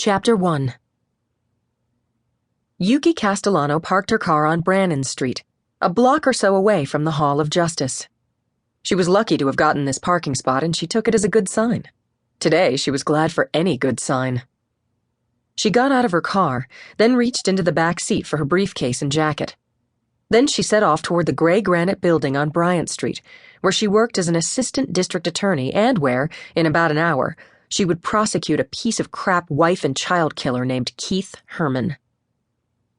Chapter 1. Yuki Castellano parked her car on Brannan Street, a block or so away from the Hall of Justice. She was lucky to have gotten this parking spot, and she took it as a good sign. Today, she was glad for any good sign. She got out of her car, then reached into the back seat for her briefcase and jacket. Then she set off toward the gray granite building on Bryant Street, where she worked as an assistant district attorney and where, in about an hour, she would prosecute a piece of crap wife and child killer named Keith Herman.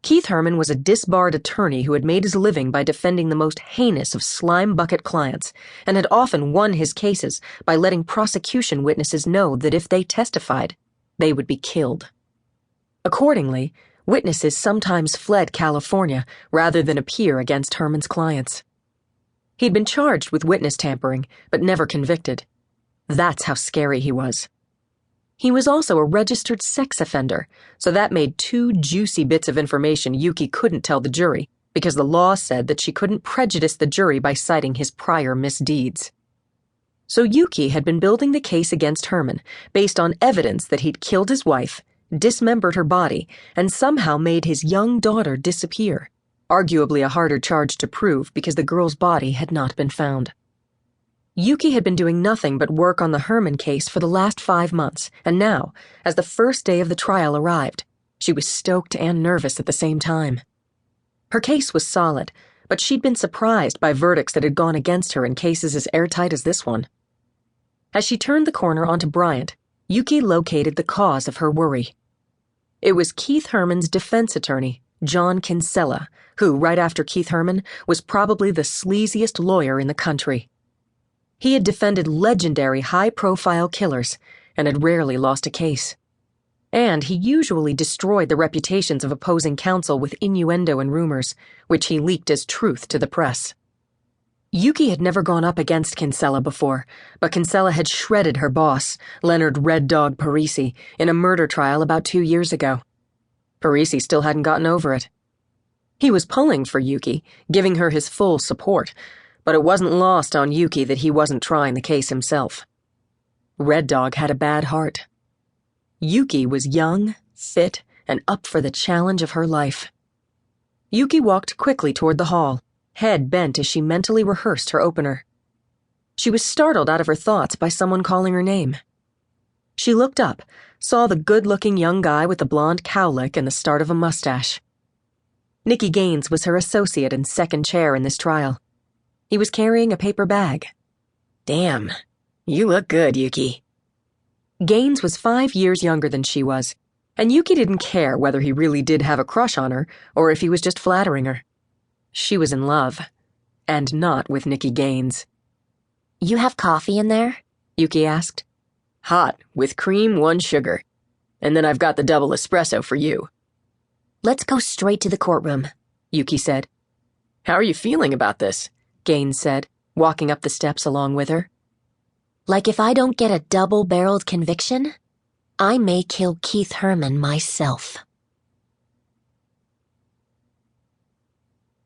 Keith Herman was a disbarred attorney who had made his living by defending the most heinous of slime bucket clients and had often won his cases by letting prosecution witnesses know that if they testified, they would be killed. Accordingly, witnesses sometimes fled California rather than appear against Herman's clients. He'd been charged with witness tampering, but never convicted. That's how scary he was. He was also a registered sex offender, so that made two juicy bits of information Yuki couldn't tell the jury because the law said that she couldn't prejudice the jury by citing his prior misdeeds. So Yuki had been building the case against Herman based on evidence that he'd killed his wife, dismembered her body, and somehow made his young daughter disappear, arguably a harder charge to prove because the girl's body had not been found. Yuki had been doing nothing but work on the Herman case for the last 5 months, and now, as the first day of the trial arrived, she was stoked and nervous at the same time. Her case was solid, but she'd been surprised by verdicts that had gone against her in cases as airtight as this one. As she turned the corner onto Bryant, Yuki located the cause of her worry. It was Keith Herman's defense attorney, John Kinsella, who, right after Keith Herman, was probably the sleaziest lawyer in the country. He had defended legendary high-profile killers and had rarely lost a case. And he usually destroyed the reputations of opposing counsel with innuendo and rumors, which he leaked as truth to the press. Yuki had never gone up against Kinsella before, but Kinsella had shredded her boss, Leonard Red Dog Parisi, in a murder trial about 2 years ago. Parisi still hadn't gotten over it. He was pulling for Yuki, giving her his full support, but it wasn't lost on Yuki that he wasn't trying the case himself. Red Dog had a bad heart. Yuki was young, fit, and up for the challenge of her life. Yuki walked quickly toward the hall, head bent as she mentally rehearsed her opener. She was startled out of her thoughts by someone calling her name. She looked up, saw the good-looking young guy with the blonde cowlick and the start of a mustache. Nicky Gaines was her associate and second chair in this trial. He was carrying a paper bag. Damn, you look good, Yuki. Gaines was 5 years younger than she was, and Yuki didn't care whether he really did have a crush on her or if he was just flattering her. She was in love, and not with Nicky Gaines. You have coffee in there? Yuki asked. Hot, with cream, 1 sugar. And then I've got the double espresso for you. Let's go straight to the courtroom, Yuki said. How are you feeling about this? Gaines said, walking up the steps along with her. Like if I don't get a double-barreled conviction, I may kill Keith Herman myself.